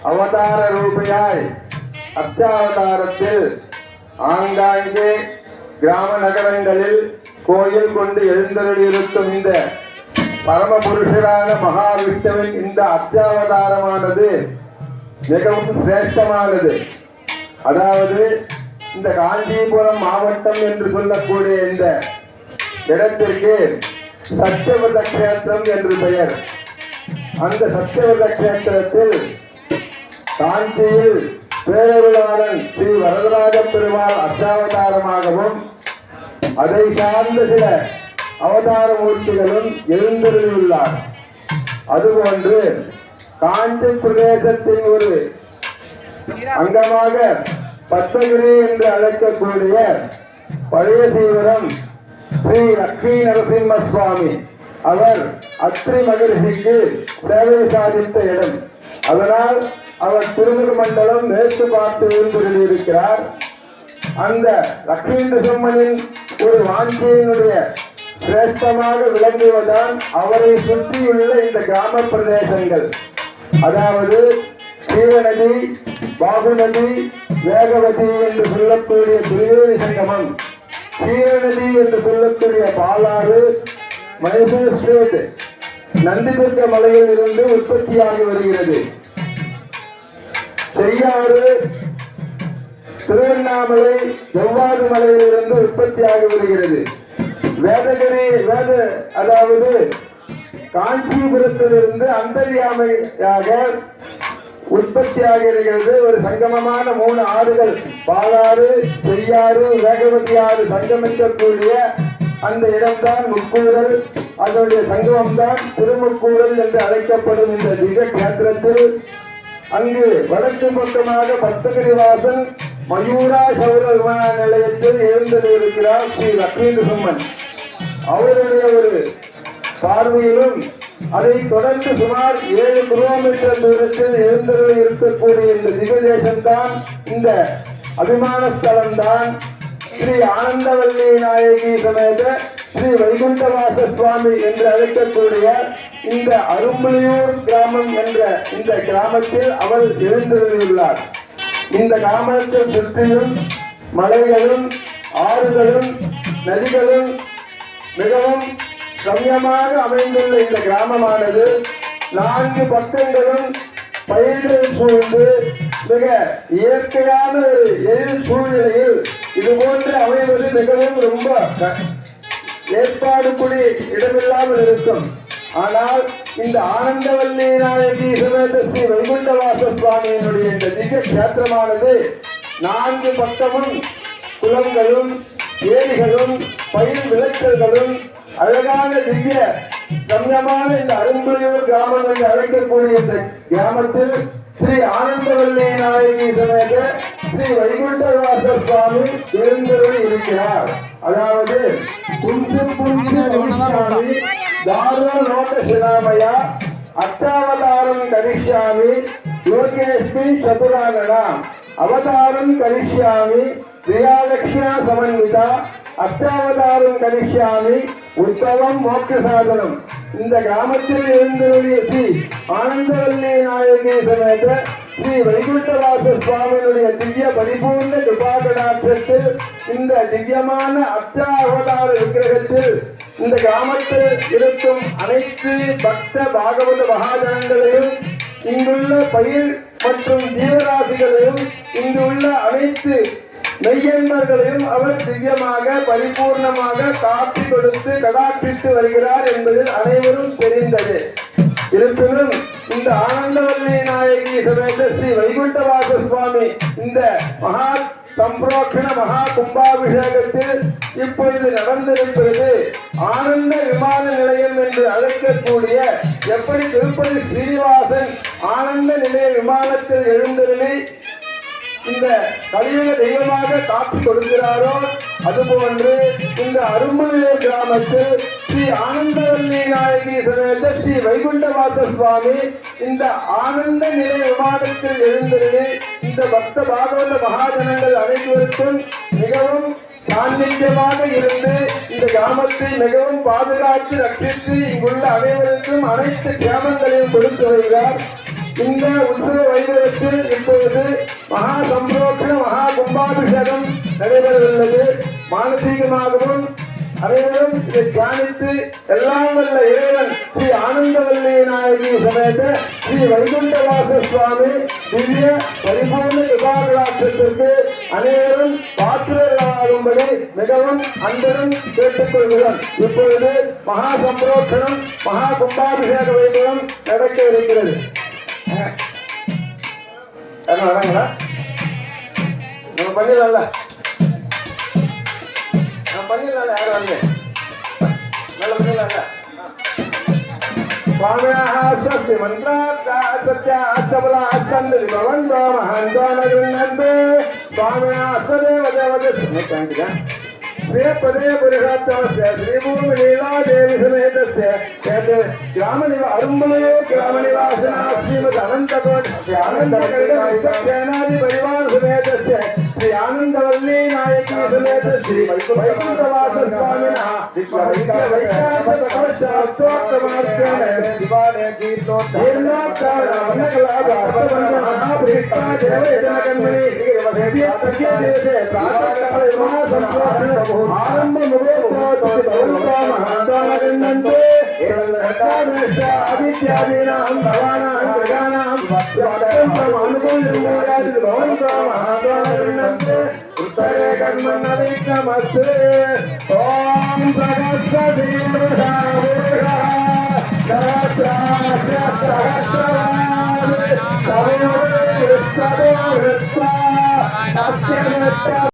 அவதார ரூபையாய் அர்ச்சாவதாரத்தில் ஆங்காங்கே கிராம நகரங்களில் கோயில் கொண்டு எழுந்தருளியிருக்கும் இந்த பரமபுருஷரான மகாவிஷ்ணுவின் இந்த அர்ச்சாவதாரமானது மிகவும் சிரேஷ்டமானது. அதாவது இந்த காஞ்சிபுரம் மாவட்டம் என்று சொல்லக்கூடிய இந்த இடத்திற்கு சத்தியவத கஷேத்திரம் என்று பெயர். அந்த சத்தியவத கஷேத்திரத்தில் காஞ்சியில் பேரருளாளன் ஸ்ரீ வரதராஜ பெருமாள் அர்ச்சாவதாரமாகவும் அதை சார்ந்த சில அவதார மூர்த்திகளும் எழுந்தருளியுள்ளார். அதுபோன்று காஞ்சி பிரதேசத்தின் ஒரு அங்கமாக பத்மகிரி என்று அழைக்கக்கூடிய பழைய சீவரம் ஸ்ரீ லட்சுமி நரசிம்ம சுவாமி அவர் அத்ரி மகிழ்ச்சிக்கு சேவை சாதித்த இடம். அதனால் அவர் திருமுக மண்டலம் மேற்கு பார்த்து எழுந்திருக்கிறார். அந்த லட்சுமி நரசிம்மனின் ஒரு வாஞ்சியினுடைய சிரேஷ்டமாக விளங்குவதுதான் அவரை சுற்றியுள்ள இந்த கிராம பிரதேசங்கள். அதாவது சீவநதி, பாகுநதி, வேகவதி என்று சொல்லக்கூடிய திரிவேணி சங்கமம், சீரநதி என்று சொல்லக்கூடிய பாலாறு, மைசூர் ஸ்டேட் நந்திதுர்க்க மலையில் இருந்து உற்பத்தியாகி வருகிறது. செய்யாறு, திருவண்ணாமலை, செவ்வாது மலையில் இருந்து உற்பத்தியாகி வருகிறது. வேதகிரி அதாவது காஞ்சிபுரத்திலிருந்து அந்தர்யாமையாக உற்பத்தியாக இருக்கிறது. ஒரு சங்கமமான 3 ஆறுகள், பாலாறு, செய்யாறு, வேகவதி ஆறு சங்கமிக்கக்கூடிய அந்த இடம்தான் முக்கூடல். அதனுடைய சங்கமம் தான் திருமுக்கூடல் என்று அழைக்கப்படும் இந்த திவ்ய கேத்திரத்தில் அங்கு வடக்கு பக்கமாக பக்தகிரிவாசன் மயூரா சௌர விமான நிலையத்தில் எழுந்திருக்கிறார் ஸ்ரீ லட்சுமி நரசிம்மன். அவருடைய ஒரு பார்வையிலும் அதை தொடர்ந்து சுமார் 7 கிலோமீட்டர் தூரத்தில் எழுந்தருளி இருக்கக்கூடிய இந்த திவ்யதேசம்தான், இந்த அபிமான ஸ்தலம்தான் ஸ்ரீ ஆனந்தவல்லி நாயகி சமேத ஸ்ரீ வைகுண்டவாச சுவாமி என்று அழைக்கக்கூடிய இந்த அரும்புலியூர் கிராமம் என்ற இந்த கிராமத்தில் அவர் எழுந்தருளியுள்ளார். இந்த கிராமத்தில் சுற்றிலும் மலைகளும் ஆறுகளும் நதிகளும் மிகவும் ரம்யமாக அமைந்துள்ள இந்த கிராமமானது 4 பக்கங்களும் பயிர்கள் சூழ்ந்து மிக இயற்கையான எழில் சூழ்நிலையில் இது போன்று அமைவது மிகவும் ரொம்ப ஏற்பாடு கூடி இடமில்லாமல் இருக்கும். ஆனால் இந்த ஆனந்தவல்லி நாயகி சமேத ஸ்ரீ வைகுண்டவாச சுவாமியினுடைய இந்த திவ்ய கேத்திரமானது 4 பக்கமும் குளங்களும் ஏரிகளும் பயிர் விளைச்சல்களும் அழகான திவ்ய ரம்யமான இந்த அரும்புலியூர் கிராமம் என்று அழைக்கக்கூடிய இந்த கிராமத்தில் ஸ்ரீ ஆனந்தவல்லி நாயகி சமேத ஸ்ரீ வைகுண்டவாச சுவாமி எழுந்தருளி இருக்கிறார். அதாவது தாரு லோக சிராமயா அர்ச்சாவதாரம் கரிஷ்யாமி லோகேஸ்மி சதுராகணா அவதாரம் கரிஷ்யாமி பிரியாலக்ஷ்யா சமன்விதா அர்ச்சாவதாரம் கரிஷ்யாமி உற்சவம் மோட்ச சாதனம். இந்த கிராமத்தில் எழுந்தருளிய ஸ்ரீ ஆனந்தவல்லி நாயகி சமேத ஸ்ரீ வைகுண்டவாச சுவாமியினுடைய திவ்ய பரிபூர்ண கிருபாகடாட்சத்தில் இந்த திவ்யமான அர்ச்சாவதார விக்கிரகத்தில் இந்த கிராமத்தில் இருக்கும் அனைத்து பக்த பாகவத மகாஜனங்களையும், இங்குள்ள பயிர் மற்றும் ஜீவராசிகளையும், இங்குள்ள அனைத்து மெய்யன்பர்களையும் அவர் திவ்யமாக பரிபூர்ணமாக காப்பி கொடுத்து கடாட்சித்து வருகிறார் என்பதில் அனைவரும் தெரிந்தது. இருப்பினும் இந்த ஆனந்தவல்லி நாயகி சமேத ஸ்ரீ வைகுண்டவாச சுவாமி இந்த மகா சம்பிரோக்ஷண மகா கும்பாபிஷேகத்தில் இப்பொழுது நடந்திருப்பது ஆனந்த விமான நிலையம் என்று அழைக்கக்கூடிய, எப்படி திருப்பதி ஸ்ரீனிவாசன் ஆனந்த நிலைய விமானத்தில் எழுந்தருளி இந்த கலியுக தெய்வமாக காட்சி கொடுக்கிறாரோ, அதுபோன்று இந்த அரும்புலியூர் கிராமத்தில் ஸ்ரீ ஆனந்தவல்லி நாயகி சமேத ஸ்ரீ வைகுண்டவாச சுவாமி இந்த ஆனந்த நிலை விமானத்தில் எழுந்தருளி இந்த பக்த பாகவத மகாஜனங்கள் அனைவருக்கும் மிகவும் சாநித்தியமாக இருந்து இந்த கிராமத்தை மிகவும் பாதுகாத்து ரட்சித்து இங்குள்ள அனைவருக்கும் அனைத்து கிராமங்களையும் கொடுத்து வருகிறார். இந்த உற்சவ வைபவத்தில் இப்பொழுது மகா சம்பரோக்ஷ மகா கும்பாபிஷேகம் நடைபெறவுள்ளது. மானசீகமாகவும் அனைவரும் இதை தியானித்து எல்லாம் வல்ல இறைவன் ஸ்ரீ ஆனந்தவல்லி நாயகி சமேத ஸ்ரீ வைகுண்டவாச சுவாமி திவ்ய பரிபூர்ண விபாகராட்சத்திற்கு அனைவரும் பாத்திரர்களாகும்படி மிகவும் அன்புடன் கேட்டுக்கொள்கிறோம். இப்பொழுது மகா சம்பரோக்ஷணம் மகா கும்பாபிஷேக வைபவம் நடக்க இருக்கிறது. வராங்களா? நம்ம பண்ணிடலாம்ல, பண்ணிடலாம். யாரும் வரல, நல்ல பண்ணிடலாம்ல. स्वाम्यास्ति मंत्राब्दासत्यास्तबलास्तन्दरिभवन्तो महन्तो न गृह्णन्ते स्वाम्यास्तदेव देवदस्य श्रीपदे पुरुषोत्तमस्य श्रीभूमिलीलादेवी समेतस्य अरुम्बलयो ग्रामनिवासिनः श्रीमद् अनन्तकोटिसेनाधिपरिवार समेतस्य श्री आनन्दवल्ली नायकी समेत श्री वैकुण्ठवास स्वामिनः आरंभ आदित्यादीनां भवानां जगानां उत्तरे कर्मण्यविघ्नमस्ते ॐ सहस्र